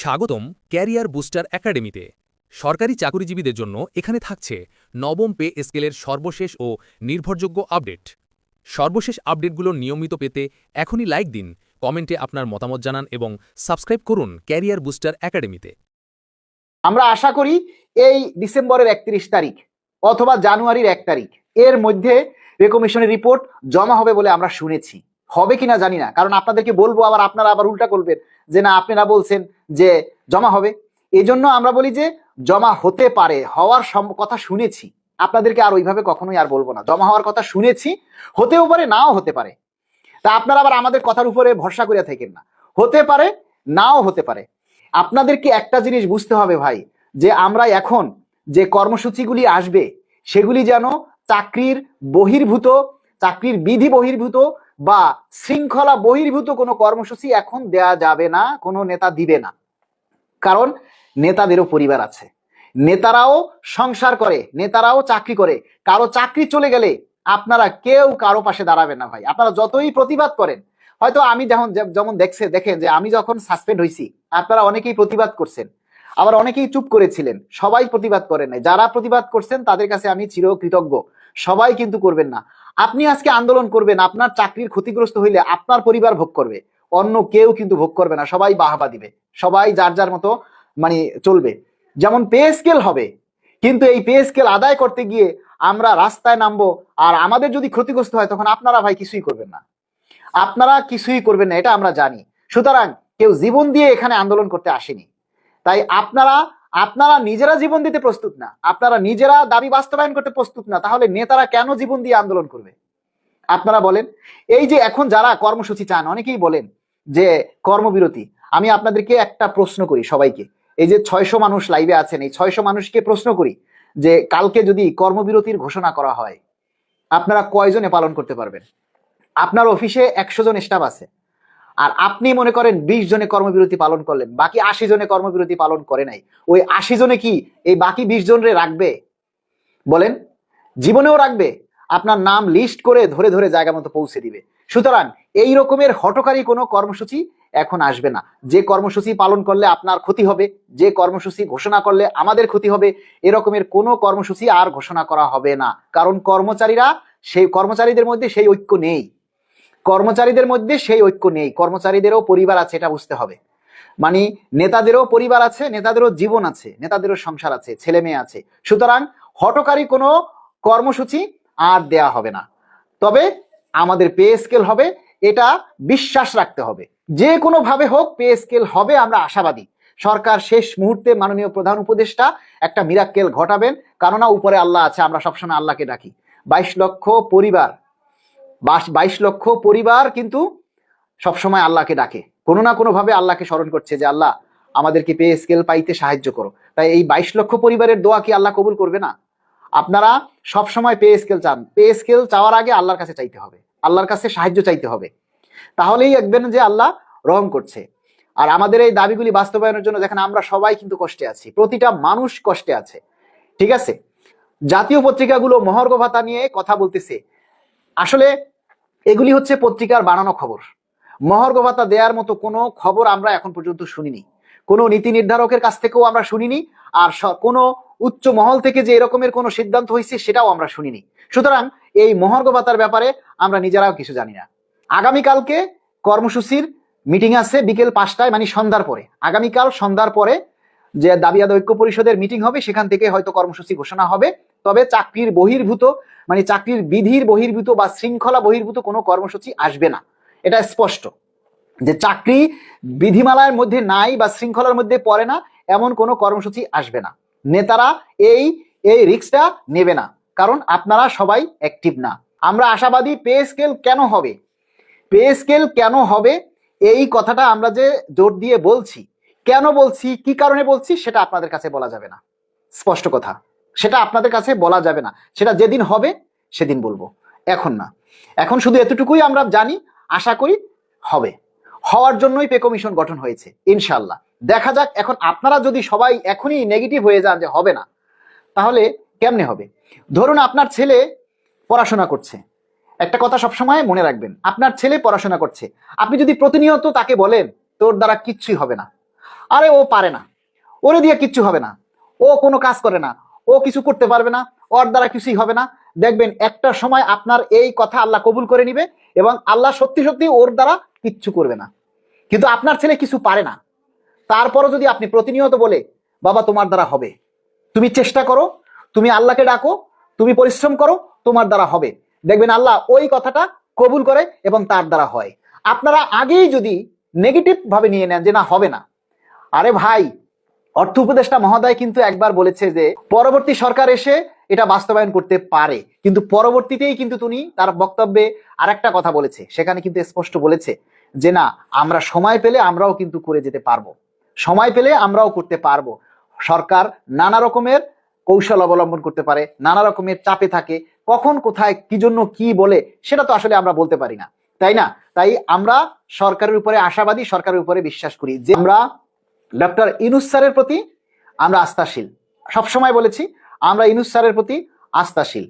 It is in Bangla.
স্বাগতম ক্যারিয়ার বুস্টার একাডেমিতে। সরকারি চাকরিজীবীদের জন্য এখানে থাকছে নবম পে স্কেলের সর্বশেষ ও নির্ভরযোগ্য আপডেট। সর্বশেষ আপডেটগুলো নিয়মিত পেতে এখনই লাইক দিন, কমেন্টে আপনার মতামত জানান এবং সাবস্ক্রাইব করুন ক্যারিয়ার বুস্টার একাডেমিতে। আমরা আশা করি এই ডিসেম্বরের 31 তারিখ অথবা জানুয়ারির 1 তারিখ এর মধ্যে পে কমিশনের রিপোর্ট জমা হবে বলে আমরা শুনেছি। হবে কিনা জানি না, কারণ আপনাদেরকে বলবো আবার আপনারা আবার উল্টা করবেন যে না আপনারা বলছেন যে জমা হবে। এজন্য আমরা বলি যে জমা হতে পারে, হওয়ার কথা শুনেছি। আপনাদেরকে আর ওইভাবে কখনোই আর বলবো না, জমা হওয়ার কথা শুনেছি, হতেও পারে নাও হতে পারে। তা আপনারা আবার আমাদের কথার উপরে ভরসা করে থাকেন না, হতে পারে নাও হতে পারে। আপনাদেরকে একটা জিনিস বুঝতে হবে ভাই, যে আমরা এখন যে কর্মসূচিগুলি আসবে সেগুলি যেন চাকরির বহির্ভূত, চাকরির বিধি বহির্ভূত বা শৃঙ্খলা বহির্ভূত কোনো কর্মসূচি এখন দেয়া যাবে না, কোনো নেতা দিবে না। কারণ নেতাদেরও পরিবার আছে, নেতারাও সংসার করে, নেতারাও চাকরি করে। কারো চাকরি চলে গেলে আপনারা কেউ কারো পাশে দাঁড়াবেন না ভাই। আপনারা যতই প্রতিবাদ করেন, হয়তো আমি যেমন দেখেন যে আমি যখন সাসপেন্ড হয়েছি আপনারা অনেকেই প্রতিবাদ করছেন, আবার অনেকেই চুপ করেছিলেন, সবাই প্রতিবাদ করেন নাই। যারা প্রতিবাদ করছেন তাদের কাছে আমি চিরকৃতজ্ঞ। সবাই কিন্তু করবেন না। আপনি আজকে আন্দোলন করবেন, আপনার চাকরির ক্ষতিগ্রস্ত হইলে আপনার পরিবার ভোগ করবে, অন্য কেউ কিন্তু ভোগ করবে না। সবাই বাহবা দিবে, সবাই যার যার মতো মানে চলবে। যেমন পে স্কেল হবে, কিন্তু এই পে স্কেল আদায় করতে গিয়ে আমরা রাস্তায় নামবো, আর আমাদের যদি ক্ষতিগ্রস্ত হয় তখন আপনারা ভাই কিছুই করবেন না, আপনারা কিছুই করবেন না, এটা আমরা জানি। সুতরাং কেউ জীবন দিয়ে এখানে আন্দোলন করতে আসেনি। তাই আপনারা নিজেরা জীবন দিতে প্রস্তুত না, আপনারা নিজেরা দাবি বাস্তবায়ন করতে প্রস্তুত না, তাহলে নেতারা কেন জীবন দিয়ে আন্দোলন করবে? আপনারা বলেন। এই যে এখন যারা কর্মসূচি চান, অনেকেই বলেন যে কর্মবিরতি। আমি আপনাদেরকে একটা প্রশ্ন করি সবাইকে, এই যে 600 মানুষ লাইভে আছেন, এই 600 মানুষকে প্রশ্ন করি যে কালকে যদি কর্মবিরতির ঘোষণা করা হয় আপনারা কয়জনে পালন করতে পারবেন? আপনার অফিসে 100 জন স্টাফ আছে, আর আপনি মনে করেন 20 জনে কর্মবিরতি পালন করলেন, বাকি 80 জনে কর্মবিরতি পালন করে নাই। ওই 80 জনে কি এই বাকি 20 জনরে রাখবে? বলেন, জীবনেও রাখবে? আপনার নাম লিস্ট করে ধরে ধরে জায়গা মতো পৌঁছে দিবে। সুতরাং এই রকমের হঠকারী কোনো কর্মসূচি এখন আসবে না। যে কর্মসূচি পালন করলে আপনার ক্ষতি হবে, যে কর্মসূচি ঘোষণা করলে আমাদের ক্ষতি হবে, এরকমের কোনো কর্মসূচি আর ঘোষণা করা হবে না। কারণ কর্মচারীদের মধ্যে সেই ঐক্য নেই, কর্মচারীদের মধ্যে সেই ঐক্য নেই। কর্মচারীদেরও পরিবার আছে, এটা বুঝতে হবে। মানে নেতাদেরও পরিবার আছে, নেতাদেরও জীবন আছে, নেতাদেরও সংসার আছে, ছেলে মেয়ে আছে। সুতরাং হঠকারী কোনো কর্মসূচি আর দেয়া হবে না। তবে আমাদের পে স্কেল হবে, এটা বিশ্বাস রাখতে হবে। যে কোনো ভাবে হোক পে স্কেল হবে, আমরা আশাবাদী। সরকার শেষ মুহূর্তে মাননীয় প্রধান উপদেষ্টা একটা মিরাক্কেল ঘটাবেন, কেননা উপরে আল্লাহ আছে, আমরা সবসময় আল্লাহকে ডাকি। 22 লক্ষ পরিবার, 22 লক্ষ পরিবার কিন্তু সবসময় আল্লাহকে ডাকে, কোনো না কোনো ভাবে আল্লাহকে স্মরণ করছে যে আল্লাহ আমাদেরকে পে স্কেল পাইতে সাহায্য করো। তাই এই 22 লক্ষ পরিবারের দোয়া কি আল্লাহ কবুল করবে না? আপনারা সবসময় পে স্কেল চান, পে স্কেল চাওয়ার আগে আল্লাহর কাছে চাইতে হবে, আল্লাহর কাছে সাহায্য চাইতে হবে, তাহলেই দেখবেন যে আল্লাহ রহম করছে। আর আমাদের এই দাবিগুলি বাস্তবায়নের জন্য দেখেন আমরা সবাই কিন্তু কষ্টে আছি, প্রতিটা মানুষ কষ্টে আছে, ঠিক আছে? জাতীয় পত্রিকাগুলো মহার্ঘ ভাতা নিয়ে কথা বলতেছে, আসলে এগুলি হচ্ছে পত্রিকার বানানো খবর। মহার্ঘ ভাতা দেওয়ার মতো কোনো খবর আমরা এখন পর্যন্ত শুনিনি, কোনো নীতি নির্ধারকের কাছ থেকেও আমরা শুনিনি, আর কোনো উচ্চ মহল থেকে যে এরকমের কোনো সিদ্ধান্ত হয়েছে সেটাও আমরা শুনিনি। সুতরাং এই মহার্ঘ ভাতার ব্যাপারে আমরা নিজেরাও কিছু জানি না। আগামীকালকে কর্মসূচির মিটিং আছে বিকেল 5টায়, মানে সন্ধ্যার পরে, আগামীকাল সন্ধ্যার পরে যে দাবি আদায় ঐক্য পরিষদের মিটিং হবে, সেখান থেকে হয়তো কর্মসূচি ঘোষণা হবে। তবে চাকরির বহির্ভূত, মানে চাকরির বিধির বহির্ভূত বা শৃঙ্খলা বহির্ভূত কোনো কর্মসূচি আসবে না, এটা স্পষ্ট। যে চাকরি বিধিমালার মধ্যে নাই বা শৃঙ্খলার মধ্যে পড়ে না এমন কোনো কর্মসূচি আসবে না। নেতারা এই রিস্কটা নেবে না, কারণ আপনারা সবাই অ্যাক্টিভ না। আমরা আশাবাদী। পে স্কেল কেন হবে, পে স্কেল কেন হবে এই কথাটা আমরা যে জোর দিয়ে বলছি, কেন বলছি, কি কারণে বলছি, সেটা আপনাদের কাছে বলা যাবে না। স্পষ্ট কথা, সেটা আপনাদের কাছে বলা যাবে না, সেটা যেদিন হবে সেদিন বলবো, এখন না। এখন শুধু এতটুকুই আমরা জানি, আশা করি হবে, হওয়ার জন্যই পে কমিশন গঠন হয়েছে ইনশাল্লাহ। দেখা যাক। এখন আপনারা যদি সবাই এখনই নেগেটিভ হয়ে যান যে হবে না, তাহলে কেমনে হবে? ধরুন আপনার ছেলে পড়াশোনা করছে, একটা কথা সবসময় মনে রাখবেন, আপনার ছেলে পড়াশোনা করছে, আপনি যদি প্রতিনিয়ত তাকে বলেন তোর দ্বারা কিচ্ছুই হবে না, আরে ও পারে না, ওরে দিয়ে কিচ্ছু হবে না, ও কোনো কাজ করে না, ও কিছু করতে পারবে না, ওর দ্বারা কিছুই হবে না। দেখবেন একটা সময় আপনার এই কথা আল্লাহ কবুল করে নিবে এবং আল্লাহ সত্যি সত্যি ওর দ্বারা কিচ্ছু করবে না। কিন্তু আপনার ছেলে কিছু পারে না, তারপরও যদি আপনি প্রতিনিয়ত বলে বাবা তোমার দ্বারা হবে, তুমি চেষ্টা করো, তুমি আল্লাহকে ডাকো, তুমি পরিশ্রম করো, তোমার দ্বারা হবে, দেখবেন আল্লাহ ওই কথাটা কবুল করে এবং তার দ্বারা হয়। আপনারা আগেই যদি নেগেটিভ ভাবে নিয়ে নেন যে না হবে না, আরে ভাই, অর্থ উপদেষ্টা মহোদয় কিন্তু একবার বলেছে যে পরবর্তী সরকার এসে এটা বাস্তবায়ন করতে পারে, কিন্তু পরবর্তীতেই কিন্তু তিনি তার বক্তব্যে আরেকটা কথা বলেছে, সেখানে কিন্তু স্পষ্ট বলেছে যে না, আমরা সময় পেলে আমরাও কিন্তু করে যেতে পারবো, সময় পেলে আমরাও করতে পারবো। সরকার নানা রকমের কৌশল অবলম্বন করতে পারে, নানা রকমের চাপে থাকে, কখন কোথায় কি জন্য কি বলে সেটা তো আসলে আমরা বলতে পারি না, তাই না? তাই আমরা সরকারের উপরে আশাবাদী, সরকারের উপরে বিশ্বাস করি যে আমরা ডক্টর ইউনূস স্যারের প্রতি আমরা আস্থাশীল। সবসময় বলেছি আমরা ইউনূস স্যারের প্রতি আস্থাশীল।